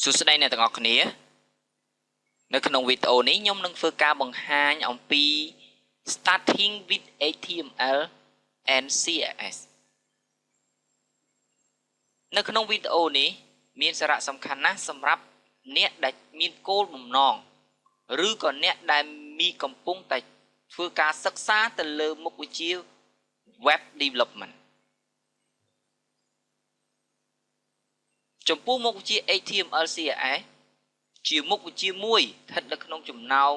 សួស្តីអ្នកទាំងអស់គ្នានៅក្នុងវីដេអូនេះខ្ញុំនឹងធ្វើការបង្ហាញអំពី starting with HTML and CSS នៅក្នុងវីដេអូនេះមានសារៈសំខាន់ណាស់សម្រាប់អ្នកដែលមានគោលបំណងឬក៏អ្នកដែលមានកំពុងតែធ្វើការសិក្សាទៅលើមុខវិជ្ជា web development ចំពោះមុខវិជ្ជា HTML CSS ជាមុខវិជ្ជាមួយស្ថិតនៅក្នុងចំណោម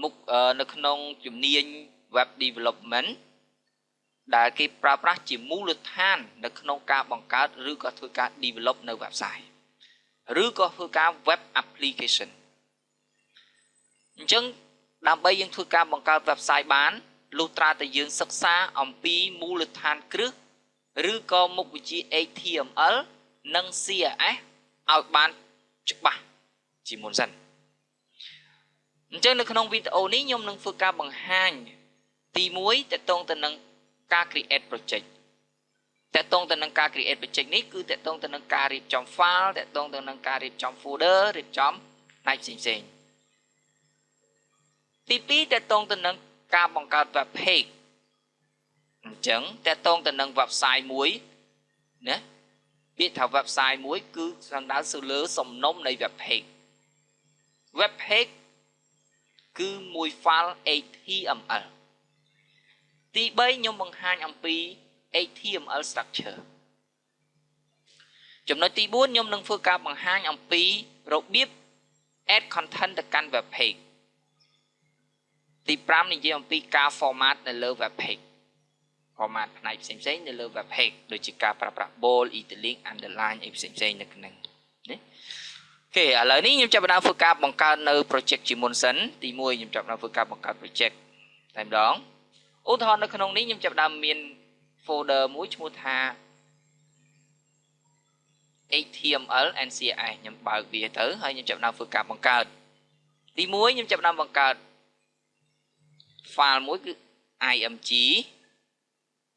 មុខនៅក្នុងជំនាញ web development ដែលគេប្រើប្រាស់ជាមូលដ្ឋាននៅក្នុងការបង្កើតឬក៏ធ្វើការ develop នៅ website ឬក៏ធ្វើការ web application អញ្ចឹងដើម្បីយើងធ្វើការបង្កើត website បានលុះត្រាតែយើងសិក្សាអំពីមូលដ្ឋានគ្រឹះឬក៏មុខវិជ្ជា HTML និង CSS ឲ្យបានច្បាស់ជាមុនសិនអញ្ចឹងនៅក្នុងវីដេអូនេះខ្ញុំនឹងធ្វើការបង្ហាញទី1តកតងទៅនឹងការ create project តកតងទៅនឹងការ create project នេះគឺតកតងទៅនឹងការរៀបចំ file តកតងទៅនឹងការរៀបចំ folder រៀបចំផ្នែកផ្សេងៗទី2តកតងទៅនឹងការបង្កើត web page អញ្ចឹងតកតងទៅនឹង website មួយណាពាក្យថា website មួយគឺសំដៅទៅលើសំណុំនៃ web page web page គឺមួយ file HTML ទី3ខ្ញុំបង្ហាញអំពី HTML structure ចំណុចទី4ខ្ញុំនឹងធ្វើការបង្ហាញអំពីរបៀប add content ទៅកាន់ web page ទី5និយាយអំពីការ format នៅលើ web page format ផ្នែកផ្សេងៗនៅលើ web page ដូចជាការប្រើប្រាស់ bold italic underline អីផ្សេងៗនៅក្នុងនេះអូខេឥឡូវនេះខ្ញុំចាប់ផ្ដើមធ្វើការបង្កើតនៅ project ជាមុនសិនទី1ខ្ញុំចាប់ផ្ដើមធ្វើការបង្កើត project តែម្ដងឧទាហរណ៍នៅក្នុងនេះខ្ញុំចាប់ផ្ដើមមាន folder មួយឈ្មោះថា HTML and CSS ខ្ញុំបើកវាទៅហើយខ្ញុំចាប់ផ្ដើមធ្វើការបង្កើតទី1ខ្ញុំចាប់ផ្ដើមបង្កើត file មួយគឺ img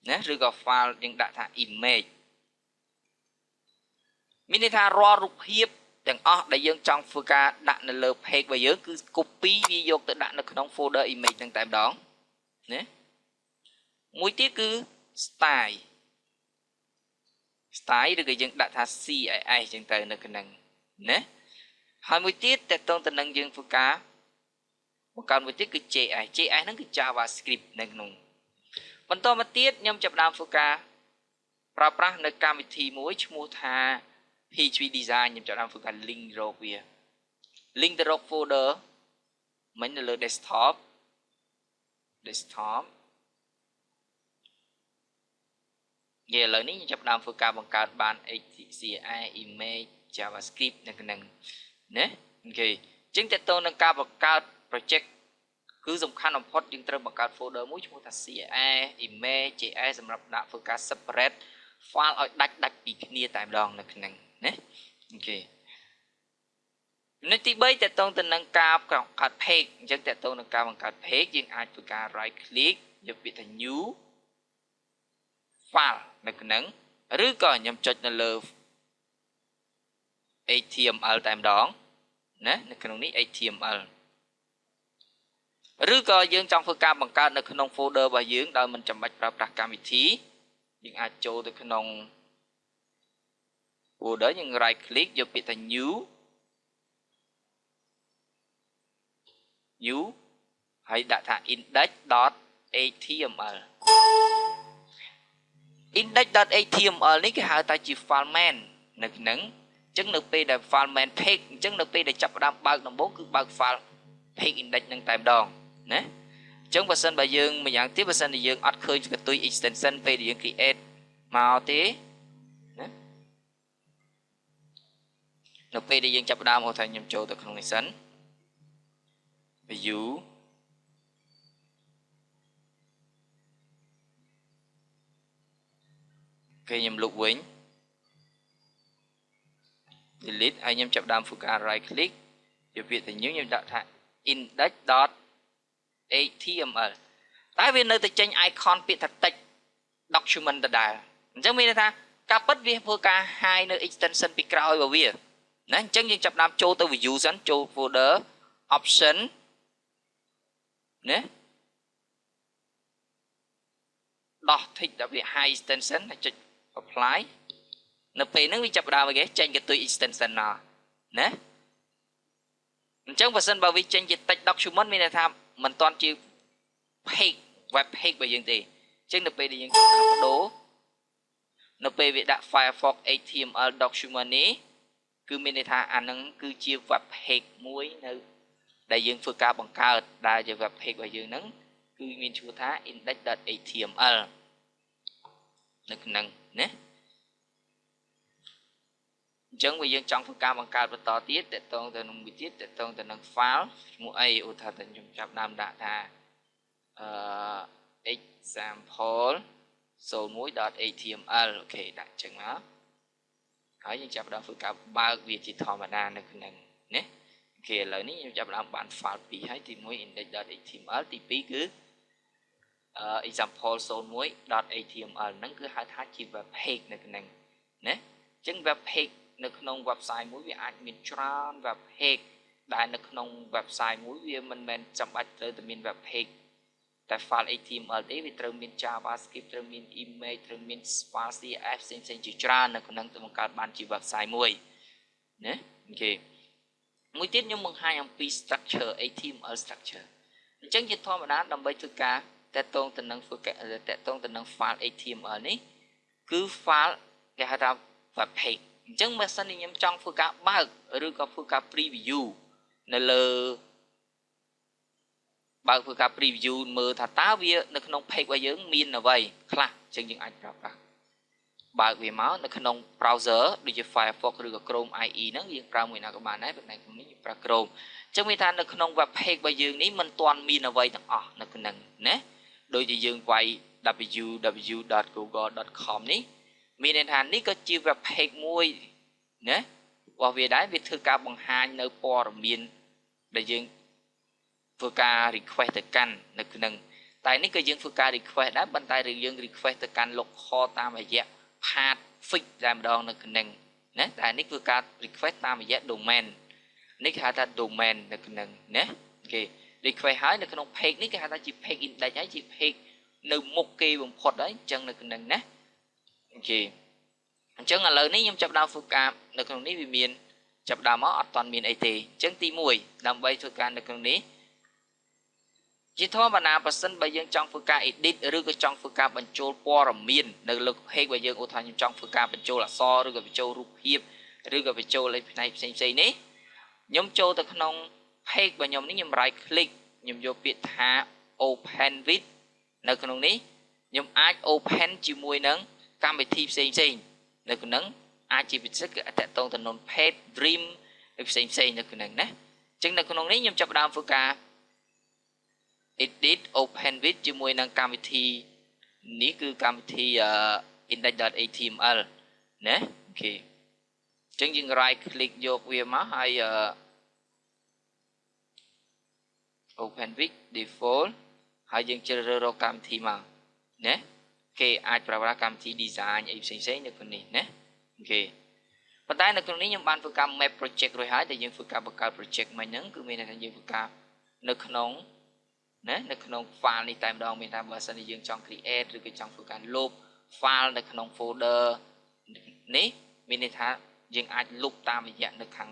ណាឬក៏ file យើងដាក់ថា image មានន័យថារាល់រូបភាពទាំងអស់ដែលយើងចង់ធ្វើការដាក់នៅលើ page របស់យើងគឺ copy វាយកទៅដាក់នៅក្នុង folder image ហ្នឹងតែម្ដងណាមួយទៀតគឺ style ឬក៏យើងដាក់ថា CSS ចឹងទៅនៅក្នុងណាហើយមួយទៀតតកតងទៅនឹងយើងធ្វើការបង្កើតមួយទៀតគឺ JS ហ្នឹងគឺ JavaScript នៅក្នុងបន្តមកទៀតខ្ញុំចាប់ផ្ដើមធ្វើការប្រើប្រាស់នៅកម្មវិធីមួយឈ្មោះថា PHP design ខ្ញុំចាប់ផ្ដើមធ្វើការ link រកវា link ទៅរក folder មិញនៅលើ desktop និយាយឥឡូវនេះខ្ញុំចាប់ផ្ដើមធ្វើការបង្កើតបាន HTML image JavaScript នៅក្នុងណាអូខេអញ្ចឹងតើតើនឹងការបង្កើត project គឺសំខាន់បំផុតយើងត្រូវបង្កើត folder មួយឈ្មោះថា CSS image JS សម្រាប់ដាក់ធ្វើការ separate file ឲ្យដាច់ពីគ្នាតែម្ដងនៅក្នុងណាអូខេនៅទី3តើតើទៅនឹងការបង្កើត page អញ្ចឹងតើតើនឹងការបង្កើត page យើងអាចធ្វើការ right click យកពាក្យថា new file នៅក្នុងឬក៏ខ្ញុំចុចនៅលើ HTML តែម្ដងណានៅក្នុងនេះ HTML ឬក៏យើងចង់ធ្វើការបង្កើតនៅក្នុង folder របស់យើងដោយមិនចាំបាច់ប្រើប្រាស់កម្មវិធីយើងអាចចូលទៅក្នុង folder យើង right click យកពាក្យថា new ហើយដាក់ថា index.html index.html នេះគេហៅថាជា file main នៅក្នុងអញ្ចឹងនៅពេលដែល file main page អញ្ចឹងនៅពេលដែលចាប់ផ្ដើមបើកដំបូងគឺបើក file page index នឹងតែម្ដងណាអញ្ចឹងបើសិនបើយើងម្យ៉ាងទៀតបើសិនជាយើងអត់ឃើញកន្ទុយ extension ពេលដែលយើង create មកទេណានៅពេលដែលយើងចាប់ផ្ដើមហៅថាខ្ញុំចូលទៅក្នុងនេះសិន viewគេខ្ញុំលុបវិញ delete ហើយខ្ញុំចាប់ផ្ដើមធ្វើការ right click យកពាក្យថា new ខ្ញុំដាក់ថា index.html តែវានៅតែចេញ icon ពាក្យថា text document ដដែលអញ្ចឹងមានន័យថា ការពិតវាធ្វើការ hide នៅ extension ពីក្រោយរបស់វាណាអញ្ចឹងយើងចាប់តាមចូលទៅ view សិនចូល folder option ណាដោះ tick ដល់វា hide extension ហើយចុច apply នៅពេលហ្នឹងវាចាប់ដើមគេចេញកន្ទុយ extension មកណាអញ្ចឹងបើសិនបើវាចេញជា text document មានន័យថាមិនទាន់ជា page web page របស់យើងទេអញ្ចឹងនៅពេលដែលយើងចាប់បដូរនៅពេលវាដាក់ Firefox HTML document នេះគឺមានន័យថាអានឹងគឺជា web page មួយនៅដែលយើងធ្វើការបង្កើតដែលជា web page របស់យើងហ្នឹងគឺមានឈ្មោះថា index.html នៅក្នុងណាអញ្ចឹងវាយើងចង់ធ្វើការបង្កើតបន្តទៀតតកតងទៅនឹងមួយទៀតតកតងទៅនឹង file ឈ្មោះអីឧទាហរណ៍ខ្ញុំចាប់ដើមដាក់ថាexample 01.html អូខេដាក់ចឹងមកហើយយើងចាប់ដើមធ្វើការបើកវាជាធម្មតានៅក្នុងណាអូខេឥឡូវនេះខ្ញុំចាប់ដើមបាន file 2ហើយទី1 index.html ទី2គឺ example 01.html ហ្នឹងគឺហៅថាជា web page នៅក្នុងណាអញ្ចឹង web page នៅក្នុង website មួយវាអាចមានច្រើន web page ដែលនៅក្នុង website មួយវាមិនមែនចាំបាច់ត្រូវតែមាន web page តែ file HTML ទេវាត្រូវមាន JavaScript ត្រូវមាន image ត្រូវមាន file CSS ផ្សេងៗជាច្រើននៅក្នុងទៅបង្កើតបានជា website មួយណាអូខេមួយទៀតខ្ញុំបង្ហាញអំពី structure HTML structure អញ្ចឹងជាធម្មតាដើម្បីធ្វើការតកតងទៅនឹង file HTML នេះគឺ file គេហៅថា web page អញ្ចឹងបើសិនខ្ញុំចង់ធ្វើការបើកឬក៏ធ្វើការ preview នៅលើបើកធ្វើការ preview មើលថាតើវានៅក្នុង page របស់យើងមានអ្វីខ្លះអញ្ចឹងយើងអាចប្រើប្រាស់បើកវាមកនៅក្នុង browser ដូចជា Firefox ឬក៏ Chrome IE ហ្នឹងយើងប្រើមួយណាក៏បានដែរប៉ុន្តែក្នុងនេះយើងប្រើ Chrome អញ្ចឹងមានថានៅក្នុង web page របស់យើងនេះមិនទាន់មានអ្វីទាំងអស់នៅក្នុងណាដូចជាយើងវាយ www.google.com នេះមានន័យថានេះក៏ជា web page មួយណារបស់វាដែរវាធ្វើការបង្ហាញនៅព័ត៌មានដែលយើងធ្វើការ request ទៅកាន់នៅក្នុងតែនេះក៏យើងធ្វើការ request ដែរប៉ុន្តែយើង request ទៅកាន់ local តាមរយៈ path fix តែម្ដងនៅក្នុងណាតែនេះគឺការ request តាមរយៈ domain នេះគេហៅថា domain នៅក្នុងណាគេ request ហើយនៅក្នុង page នេះគេហៅថាជា page index ហើយជា page នៅមុខគេបំផុតហើយអញ្ចឹងនៅក្នុងណាអូខេអញ្ចឹងឥឡូវនេះខ្ញុំចាប់ដើមធ្វើការនៅក្នុងនេះវាមានចាប់ដើមមកអត់ទាន់មានអីទេអញ្ចឹងទី1ដើម្បីធ្វើការនៅក្នុងនេះជាធម្មតាបើសិនបើយើងចង់ធ្វើការ edit ឬក៏ចង់ធ្វើការបញ្ចូលព័ត៌មាននៅលើ page របស់យើងឧទាហរណ៍ខ្ញុំចង់ធ្វើការបញ្ចូលអក្សរឬក៏បញ្ចូលរូបភាពឬក៏បញ្ចូលអីផ្នែកផ្សេងៗនេះខ្ញុំចូលទៅក្នុង page របស់ខ្ញុំនេះខ្ញុំ right click ខ្ញុំយកពាក្យថា open with នៅក្នុងនេះខ្ញុំអាច open ជាមួយនឹងកម្មវិធីផ្សេងៗនៅក្នុងអាចជាពិសេសគឺតកតងទៅនឹង page dream ឬផ្សេងៗនៅក្នុងណាអញ្ចឹងនៅក្នុងនេះខ្ញុំចាប់ផ្ដើមធ្វើការ edit open with ជាមួយនឹងកម្មវិធីនេះគឺកម្មវិធី index.html ណាអូខេអញ្ចឹងយើង right click យកវាមកហើយ open with default ហើយយើងជ្រើសរើសរកកម្មវិធីមកណាគេអាចប្រើប្រាស់កម្មវិធី design អីផ្សេងៗនៅក្នុងនេះណាអូខេប៉ុន្តែនៅក្នុងនេះខ្ញុំបានធ្វើការ map project រួចហើយតែយើងធ្វើការបង្កើត project មិញហ្នឹងគឺមានន័យថាយើងធ្វើការនៅក្នុងណានៅក្នុង file នេះតែម្ដងមានថាបើសិនជាយើងចង់ create ឬក៏ចង់ធ្វើការលុប file នៅក្នុង folder នេះមានន័យថាយើងអាចលុបតាមរយៈនៅខាង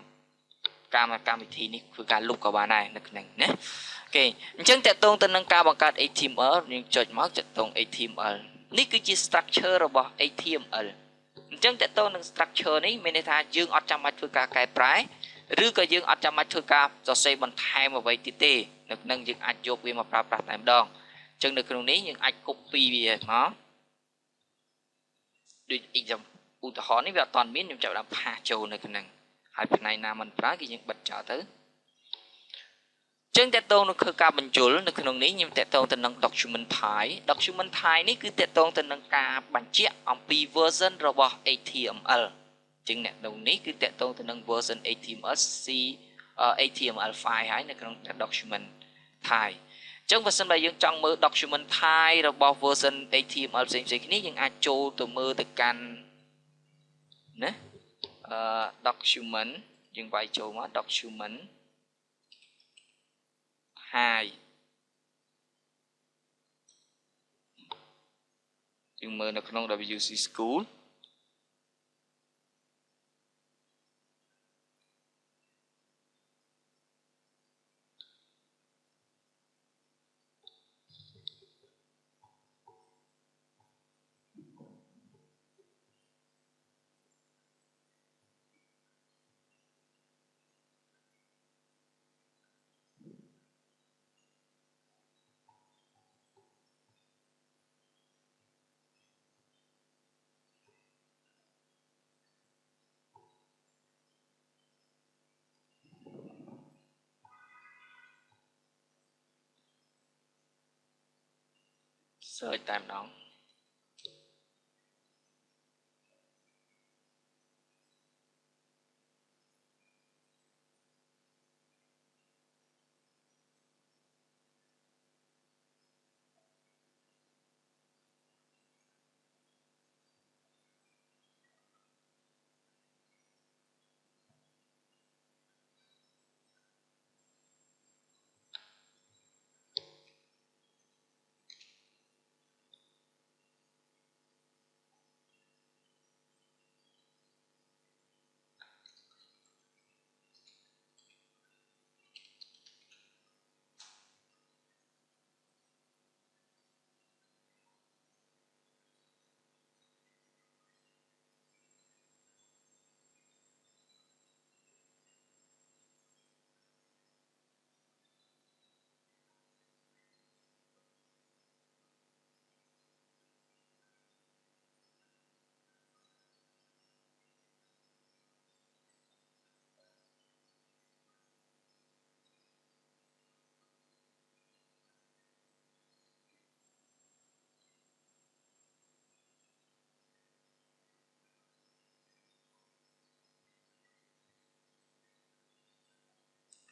កម្មវិធីនេះគឺការលុបក៏បានដែរនៅក្នុងណាអូខេអញ្ចឹងតកតងទៅនឹងការបង្កើត HTML យើងចុចមកតកតង HTML នេះគឺជា structure របស់ HTML អញ្ចឹងតកតងនឹង structure នេះមានន័យថាយើងអត់ចាំបាច់ធ្វើការកែប្រែឬក៏យើងអត់ចាំបាច់ធ្វើការសរសេរបន្ថែមអ្វីទៀតទេនៅក្នុងយើងអាចយកវាមកប្រើប្រាស់តែម្ដងអញ្ចឹងនៅក្នុងនេះយើងអាច copy វាមកដូច example ឧទាហរណ៍នេះវាអត់ទាន់មានខ្ញុំចាប់ដើមផាសចូលនៅក្នុងហើយផ្នែកណាមិនប្រើគឺយើងបិទចោលទៅអញ្ចឹងតកតងនឹងការបញ្ចូលនៅក្នុងនេះខ្ញុំតកតងទៅនឹង document type នេះគឺតកតងទៅនឹងការបញ្ជាក់អំពី version របស់ HTML អញ្ចឹងអ្នកនេះគឺតកតងទៅនឹង version HTML5 ហើយនៅក្នុង document type អញ្ចឹងបើសិនបើយើងចង់មើល document type របស់ version HTML ផ្សេងៗគ្នាយើងអាចចូលទៅមើលទៅកាន់ ណា document យើងវាយចូលមក document hi យើងមើលនៅក្នុង WC School search តែម្ដង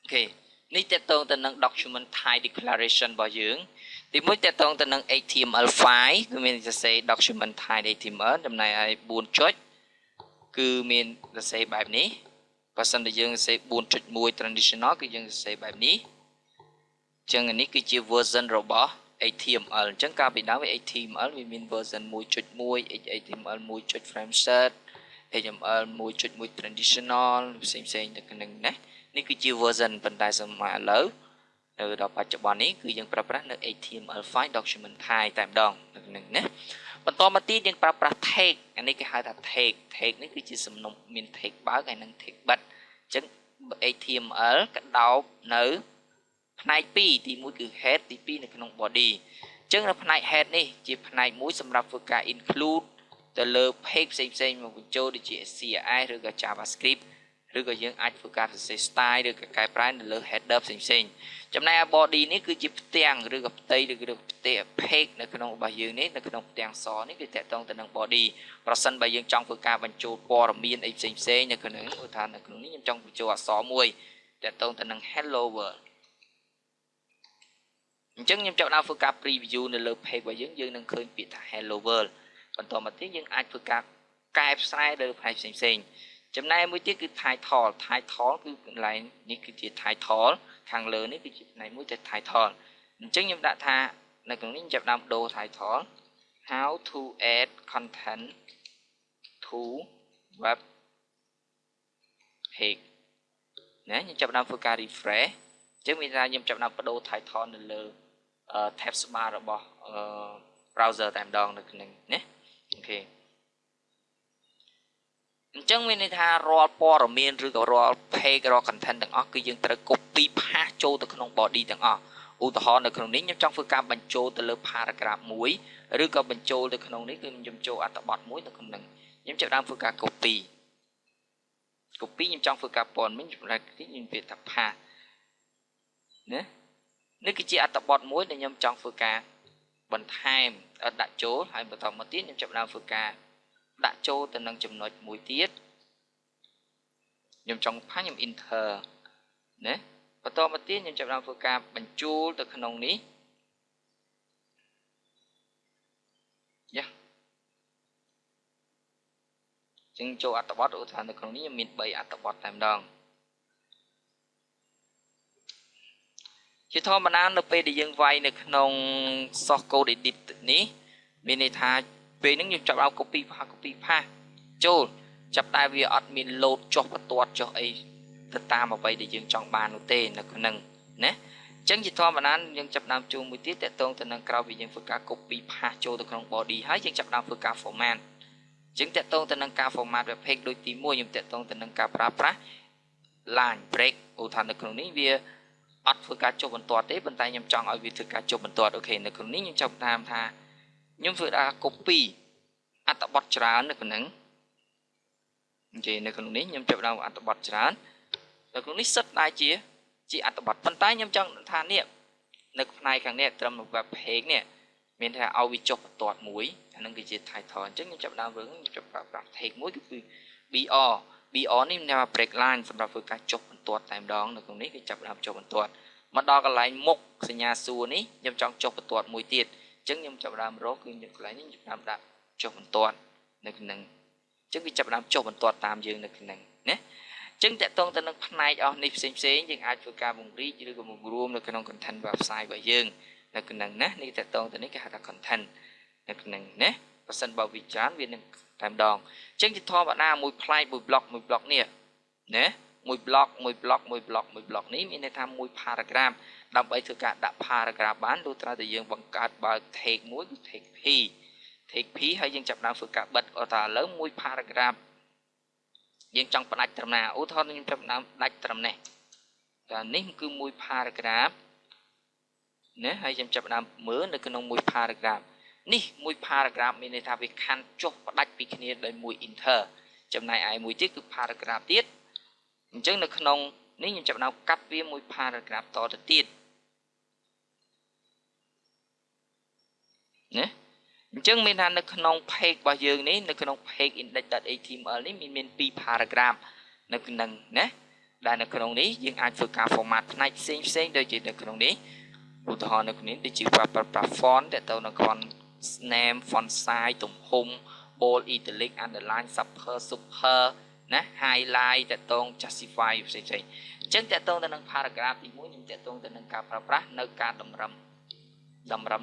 អូខេនេះតកតងទៅនឹង document type declaration របស់យើងទីមួយតកតងទៅនឹង HTML file គឺមានសរសេរ document type HTML ចំណែកឯ4ចុចគឺមានសរសេរបែបនេះបើសិនតែយើងសរសេរ 4.1 traditional គឺយើងសរសេរបែបនេះអញ្ចឹងនេះគឺជា version របស់ HTML អញ្ចឹងកាលពីដើម HTML វាមាន version 1.1 HTML 1. frame set HTML 1.1 traditional ផ្សេងៗទៅក្នុងនេះនេះគឺជា version ប៉ុន្តែសម័យឥឡូវនៅដល់បច្ចុប្បន្ននេះគឺយើងប្រើប្រាស់នៅ HTML5 document type តែម្ដងនៅក្នុងនេះបន្តមកទៀតយើងប្រើប្រាស់ tag អានេះគេហៅថា tag នេះគឺជាសំណុំមាន tag បើកហើយនិង tag បិទអញ្ចឹង HTML កដោបនៅផ្នែក2ទី1គឺ head ទី2នៅក្នុង body អញ្ចឹងនៅផ្នែក head នេះជាផ្នែកមួយសម្រាប់ធ្វើការ include ទៅលើ page ផ្សេងៗមកបញ្ចូលដូចជា CSS ឬក៏ JavaScript ឬក៏យើងអាចធ្វើការសរសេរ style ឬក៏កែប្រែនៅលើ header ផ្សេងៗចំណែក body នេះគឺជាផ្ទាំងឬក៏ផ្ទៃឬក៏ផ្ទៃ page នៅក្នុងរបស់យើងនេះនៅក្នុងផ្ទាំងសនេះគឺតកតងទៅនឹង body ប្រសិនបើយើងចង់ធ្វើការបញ្ចូលព័ត៌មានអីផ្សេងៗនៅក្នុងឧទាហរណ៍នៅក្នុងនេះខ្ញុំចង់បញ្ចូលអក្សរមួយតកតងទៅនឹង hello world អញ្ចឹងខ្ញុំចាប់ដល់ធ្វើការ preview នៅលើ page របស់យើងនឹងឃើញពាក្យថា hello world បន្តមកទៀតយើងអាចធ្វើការកែប្រែលើផ្នែកផ្សេងៗចំណែកមួយទៀតគឺ title គឺកន្លែងនេះគឺជា title ខាងលើនេះគឺជាផ្នែកមួយទៅ title អញ្ចឹងខ្ញុំដាក់ថានៅក្នុងនេះចាប់ដើមដូរ title how to add content to web page ណាខ្ញុំចាប់ដើមធ្វើការ refresh អញ្ចឹងមានថាខ្ញុំចាប់ដើមបដូរ title នៅលើ tab bar របស់ browser តែម្ដងនៅក្នុងនេះអូខេអញ្ចឹងមានន័យថារាល់ព័ត៌មានឬក៏រាល់ page រាល់ content ទាំងអស់គឺយើងត្រូវ copy ផាសចូលទៅក្នុង body ទាំងអស់ឧទាហរណ៍នៅក្នុងនេះខ្ញុំចង់ធ្វើការបញ្ចូលទៅលើ paragraph មួយឬក៏បញ្ចូលទៅក្នុងនេះគឺខ្ញុំចូលអត្ថបទមួយទៅក្នុងខ្ញុំចាប់ដើមធ្វើការ copy ខ្ញុំចង់ធ្វើការព័ត៌មានចំណែកនេះខ្ញុំពាក្យថាផាសណានេះគឺជាអត្ថបទមួយដែលខ្ញុំចង់ធ្វើការបន្ថែមដាក់ចូលហើយបន្តមកទៀតខ្ញុំចាប់ដើមធ្វើការដាក់ចូលទៅនឹងចំណុចមួយទៀតខ្ញុំចង់ផាសខ្ញុំ enter ណាបន្តមកទៀតខ្ញុំចាប់ដើមធ្វើការបញ្ចូលទៅក្នុងនេះយ៉ា ចឹងចូលអត្ថបទឧទាហរណ៍នៅក្នុងនេះខ្ញុំមាន3អត្ថបទតែម្ដងជាធម្មតានៅពេលដែលយើងវាយនៅក្នុង source code edit នេះមានន័យថាពេលហ្នឹងខ្ញុំចាប់เอา copy paste ចូលចាប់តែវាអត់មាន load ចុះបន្ទាត់ចុះអីទៅតាមអ្វីដែលយើងចង់បាននោះទេនៅក្នុងណាអញ្ចឹងជាធម្មតាយើងចាប់ដើមចូលមួយទៀតតកតងទៅនឹងក្រោយពីយើងធ្វើការ copy paste ចូលទៅក្នុង body ហើយយើងចាប់ដើមធ្វើការ format អញ្ចឹងតកតងទៅនឹងការ format web page ដូចទី1ខ្ញុំតកតងទៅនឹងការប្រើប្រាស់ line break ឧទាហរណ៍នៅក្នុងនេះវាអត់ធ្វើការចុះបន្ទាត់ទេប៉ុន្តែខ្ញុំចង់ឲ្យវាធ្វើការចុះបន្ទាត់អូខេនៅក្នុងនេះខ្ញុំចាប់តាមថាខ្ញុំធ្វើការ copy អត្ថបទច្រើននៅក្នុងអូខេនៅក្នុងនេះខ្ញុំចាប់តាមអត្ថបទច្រើននៅក្នុងនេះសិតដែរជាអត្ថបទប៉ុន្តែខ្ញុំចង់ថានេះនៅផ្នែកខាងនេះត្រឹម web page នេះមានថាឲ្យវាចុះបន្ទាត់មួយអានឹងគឺជា title អញ្ចឹងខ្ញុំចាប់ដើមរឿងខ្ញុំចាប់ប្រើប្រាស់ tag មួយគឺ BR នេះមានថា break line សម្រាប់ធ្វើការចុះបន្ទាត់តែម្ដងនៅក្នុងនេះគឺចាប់ដើមចុះបន្ទាត់មកដល់កន្លែងមុខសញ្ញាសួរនេះខ្ញុំចង់ចុះបន្ទាត់មួយទៀតអញ្ចឹងខ្ញុំចាប់ដើមរកគឺខ្ញុំកន្លែងនេះខ្ញុំចាប់ដាក់ចុះបន្ទាត់នៅក្នុងអញ្ចឹងវាចាប់ដើមចុះបន្ទាត់តាមយើងនៅក្នុងណាអញ្ចឹងតកតងទៅនឹងផ្នែកអស់នេះផ្សេងយើងអាចធ្វើការបង្រីកឬក៏បង្រួមនៅក្នុង content website របស់យើងនៅក្នុងណានេះតកតងទៅនេះគេហៅថា content នៅក្នុងណាបើសិនបើវាច្រើនវានឹងតែម្ដងអញ្ចឹងជាធម្មតាមួយផ្លែកមួយ block នេះណាមួយ block នេះមានន័យថាមួយ paragraph ដើម្បីធ្វើការដាក់ paragraph បានលុះត្រាតែយើងបង្កើតបើ tag មួយគឺ tag p ហើយយើងចាប់ដើមធ្វើការបិទអត់ថាឥឡូវមួយ paragraph យើងចង់ផ្ដាច់ត្រឹមណាឧទាហរណ៍ខ្ញុំចាប់ដើមដាច់ត្រឹមនេះតែនេះគឺមួយ paragraph ណាហើយខ្ញុំចាប់ដើមមើលនៅក្នុងមួយ paragraph នេះមួយ paragraph មានន័យថាវាខណ្ឌចុះផ្ដាច់ពីគ្នាដោយមួយ enter ចំណែកឯមួយទៀតគឺ paragraph ទៀតអញ្ចឹងនៅក្នុងនេះខ្ញុំចាប់ដើមកាត់វាមួយ paragraph តទៅទៀតណាអញ្ចឹងមានថានៅក្នុង page របស់យើងនេះនៅក្នុង page index.html នេះមាន2 paragraph នៅក្នុងណាដែលនៅក្នុងនេះយើងអាចធ្វើការ format ផ្នែកផ្សេងដូចជានៅក្នុងនេះឧទាហរណ៍នៅក្នុងនេះដូចជាប្រើប្រាស់ font តទៅនឹង font name font size ទំហំ bold italic underline super ណា highlight តទៅ justify ផ្សេងអញ្ចឹងតទៅនឹង paragraph ទី1ខ្ញុំតទៅទៅនឹងការប្រើប្រាស់នៅការតម្រឹម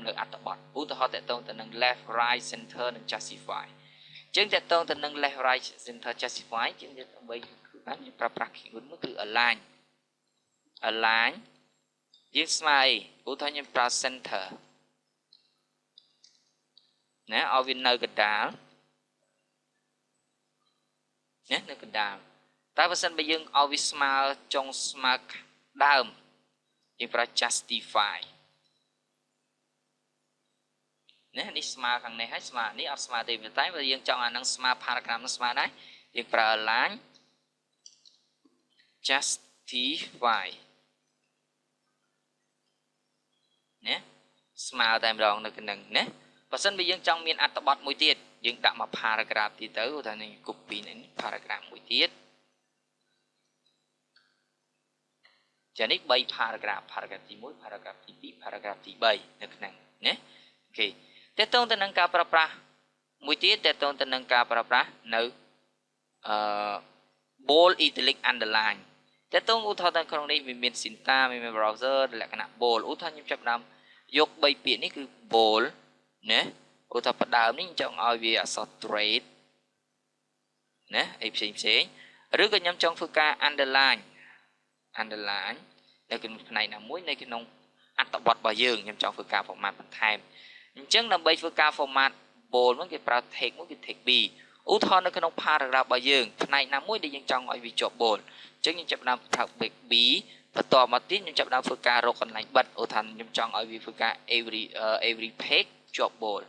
នៅអត្ថបទឧទាហរណ៍តទៅទៅនឹង left right center និង justify អញ្ចឹងតទៅទៅនឹង left right center justify ជាងដើម្បីគឺបានយើងប្រើប្រាស់ keyword មួយគឺ align យើងស្មើឧទាហរណ៍ខ្ញុំប្រើ center ណាឲ្យវានៅកណ្ដាលណានៅកណ្ដាលតែបើសិនបើយើងឲ្យវាស្មើចុងស្មើដើមយើងប្រើ justify ណានេះស្មើខាងនេះហើយស្មើនេះអត់ស្មើទេតែបើយើងចង់អានឹងស្មើ paragraph នឹងស្មើដែរយើងប្រើ align justify ណាស្មើតែម្ដងនៅក្នុងណាបើសិនបើយើងចង់មានអត្ថបទមួយទៀតយើងដាក់មក paragraph ទៀតទៅថានេះ copy នេះ paragraph មួយទៀតចានេះ3 paragraph ទី1 paragraph ទី2 paragraph ទី3នៅក្នុងណាអូខេតើតើទៅនឹងការប្រើប្រាស់មួយទៀតតើតើទៅនឹងការប្រើប្រាស់នៅbold italic underline តើតើឧទាហរណ៍នៅក្នុងនេះវាមាន syntax មាន browser លក្ខណៈ bold ឧទាហរណ៍ខ្ញុំចាប់ដើមយក3ពាក្យនេះគឺ bold ណាឧទាហរណ៍ផ្ដើមនេះចង់ឲ្យវាអក្សរ straight ណាអីផ្សេងឬក៏ខ្ញុំចង់ធ្វើការ underline នៅក្នុងផ្នែកណាមួយនៅក្នុងអត្ថបទរបស់យើងខ្ញុំចង់ធ្វើការ format បន្ថែមអញ្ចឹងដើម្បីធ្វើការ format bold ហ្នឹងគេប្រើ tag មួយគឺ tag b ឧទាហរណ៍នៅក្នុង paragraph របស់យើងផ្នែកណាមួយដែលយើងចង់ឲ្យវាជាប់ bold អញ្ចឹងខ្ញុំចាប់ដើមប្រើ tag b បន្តមកទៀតខ្ញុំចាប់ដើមធ្វើការរកកន្លែងបិទឧទាហរណ៍ខ្ញុំចង់ឲ្យវាធ្វើការ every page ជាប់ bold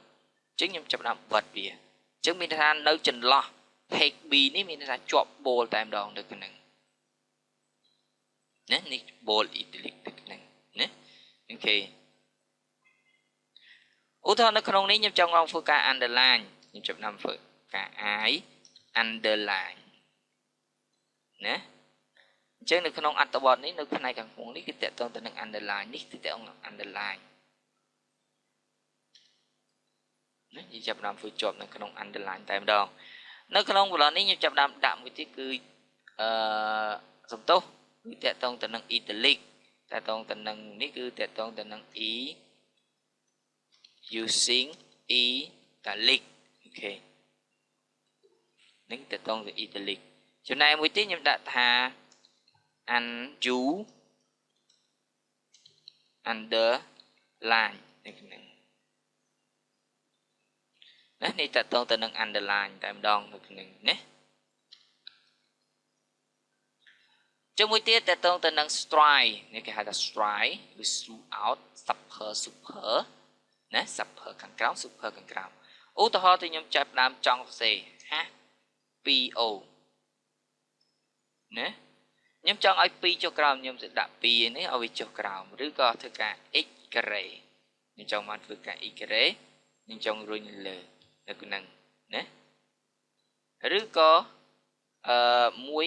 អញ្ចឹងខ្ញុំចាប់ដើមបិទវាអញ្ចឹងមានន័យថានៅចន្លោះ tag b នេះមានន័យថាជាប់ bold តែម្ដងនៅក្នុងណានេះ bold italic ទៅក្នុងណាអូខេឧទាហរណ៍នៅក្នុងនេះខ្ញុំចង់ធ្វើការ underline ខ្ញុំចាប់តាមធ្វើការ I underline ណាអញ្ចឹងនៅក្នុងអត្ថបទនេះនៅផ្នែកខាងមុខនេះគឺតកតងទៅនឹង underline នេះគឺតកតងនឹង underline ណាយើងចាប់តាមធ្វើជាប់នៅក្នុង underline តែម្ដង នៅក្នុងប្លន់នេះខ្ញុំចាប់ដាក់មួយទៀតគឺសំទោសគឺតកតងទៅនឹង italic តកតងទៅនឹងនេះគឺតកតងទៅនឹង using italic អូខេនឹងតកតងទៅ italic ចំណែកមួយទៀតខ្ញុំដាក់ថា underline នេះហ្នឹងណានេះតកតងទៅនឹង underline តែម្ដងនៅក្នុងណាជាមួយទៀតតកតងទៅនឹង strike នេះគេហៅថា strike គឺ throughout super ណា super ខាងក្រោម super ខាងក្រោមឧទាហរណ៍ទៅខ្ញុំចាប់ដើមចង់សរសេរ PO ណាខ្ញុំចង់ឲ្យ2ចុះក្រោមខ្ញុំsẽដាក់2នេះឲ្យវាចុះក្រោមឬក៏ធ្វើការ x ការ៉េខ្ញុំចង់បានធ្វើការ x ការ៉េខ្ញុំចង់រុញលើនៅក្នុងណាឬក៏មួយ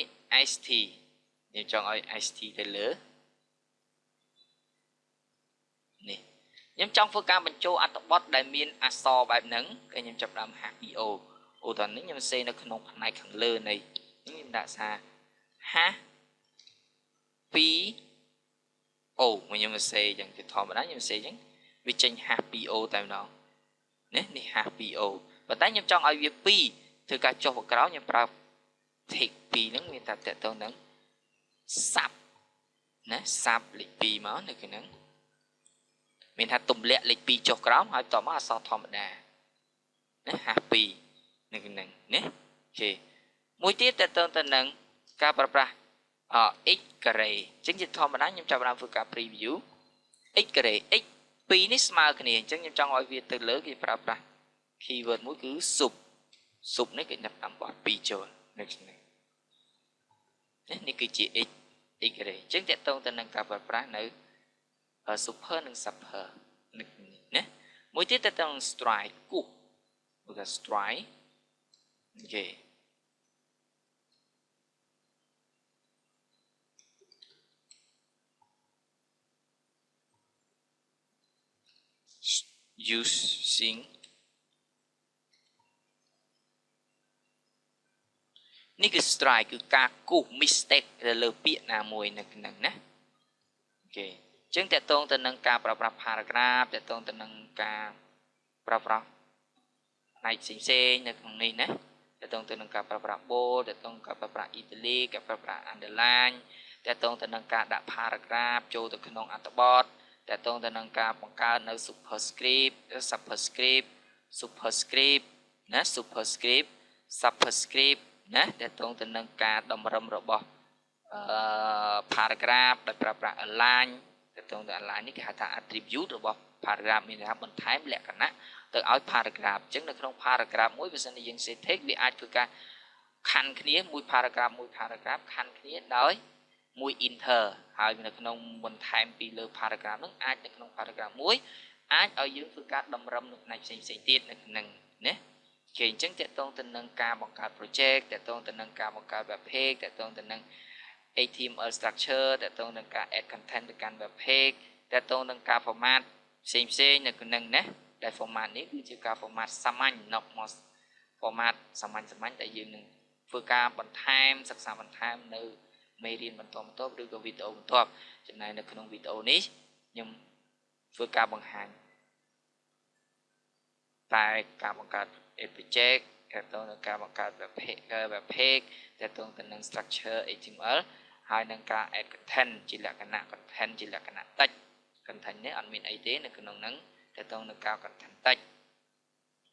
st ខ្ញុំចង់ឲ្យ st ទៅលើនេះខ្ញុំចង់ធ្វើការបញ្ចូលអត្ថបទដែលមានអក្សរបែបហ្នឹងគឺខ្ញុំចាប់ដើម HPO ឧទាហរណ៍នេះខ្ញុំសេនៅក្នុងផ្នែកខាងលើនៃខ្ញុំដាក់ថា HPO ខ្ញុំសេអញ្ចឹងជាធម្មតាខ្ញុំសេអញ្ចឹងវាចេញ HPO តែម្ដងនេះ HPO ប៉ុន្តែខ្ញុំចង់ឲ្យវា2ធ្វើការចុះទៅក្រោយខ្ញុំប្រើ tick 2ហ្នឹងមានតែតកតងនឹង sub ណា sub លេខ2មកនៅក្នុងមានថាទម្លាក់លេខ2ចុះក្រោមហើយតមកអក្សរធម្មតាណា52នៅក្នុងនេះអូខេមួយទៀតតទៅទៅនឹងការប្រើប្រាស់x ការ៉េអញ្ចឹងជាធម្មតាខ្ញុំចាប់ផ្ដើមធ្វើការ preview x ការ៉េ x 2នេះស្មើគ្នាអញ្ចឹងខ្ញុំចង់ឲ្យវាទៅលើគេប្រើប្រាស់ keyword មួយគឺ sub នេះគេដាក់តាមបោះ2ចូលនៅក្នុងនេះគឺជា x ការ៉េអញ្ចឹងតទៅទៅនឹងការប្រើប្រាស់នៅsuper និង super ណាមួយទៀតទៅនឹង strike គូសគឺថា strike អូខេ using នេះគឺ strike គឺការគូស mistake ទៅលើពាក្យណាមួយនៅក្នុងណាអូខេអញ្ចឹងតកតងទៅនឹងការប្រើប្រាស់ paragraph តកតងទៅនឹងការប្រើប្រាស់ផ្នែកផ្សេងៗនៅក្នុងនេះណាតកតងទៅនឹងការប្រើប្រាស់ bold តកតងការប្រើប្រាស់ italic ការប្រើប្រាស់ underline តកតងទៅនឹងការដាក់ paragraph ចូលទៅក្នុងអត្ថបទតកតងទៅនឹងការបង្កើតនៅ superscript superscript superscript ណា superscript superscript ណាតកតងទៅនឹងការតម្រឹមរបស់paragraph ដោយប្រើប្រាស់ align តកតងទៅ align នេះគេហៅថា attribute របស់ paragraph មានន័យថាបន្ថែមលក្ខណៈទៅឲ្យ paragraph អញ្ចឹងនៅក្នុង paragraph មួយបើសិនជាយើង set text វាអាចធ្វើការខណ្ឌគ្នាមួយ paragraph មួយ paragraph ខណ្ឌគ្នាដោយមួយ enter ហើយនៅក្នុងបន្ថែមពីលើ paragraph ហ្នឹងអាចនៅក្នុង paragraph មួយអាចឲ្យយើងធ្វើការតម្រឹមនៅផ្នែកផ្សេងៗទៀតនៅក្នុងណាគេអញ្ចឹងតកតងទៅនឹងការបង្កើត project តកតងទៅនឹងការបង្កើត web page តកតងទៅនឹង HTML structure តកតងនឹងការ add content ទៅកាន់ web page តកតងនឹងការ format ផ្សេងៗនៅក្នុងណាដែល format នេះគឺជាការ format សាមញ្ញ normal format សាមញ្ញដែលយើងនឹងធ្វើការបន្ថែមសិក្សាបន្ថែមនៅមេរៀនបន្តឬក៏វីដេអូបន្ទាប់ចំណែកនៅក្នុងវីដេអូនេះខ្ញុំធ្វើការបង្ហាញតែការបង្កើត project តទៅនឹងការបង្កើត web page តទៅនឹង structure HTML ហើយនឹងការ add content ជាលក្ខណៈ content ជាលក្ខណៈ text content នេះអត់មានអីទេនៅក្នុងហ្នឹងតទៅនឹងការ content text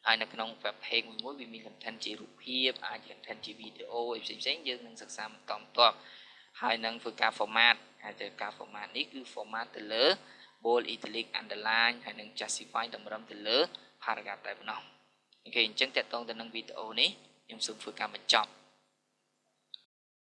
ហើយនៅក្នុង web page មួយវាមាន content ជារូបភាពអាច content ជាវីដេអូផ្សេងៗយើងនឹងសិក្សាបន្តបន្ទាប់ហើយនឹងធ្វើការ format ហើយទៅការ format នេះគឺ format ទៅលើ bold italic underline ហើយនឹង justify តម្រឹមទៅលើ paragraph តែប៉ុណ្ណោះអូខេអញ្ចឹងតកតងទៅនឹងវីដេអូនេះខ្ញុំសូមធ្វើការបញ្ចប់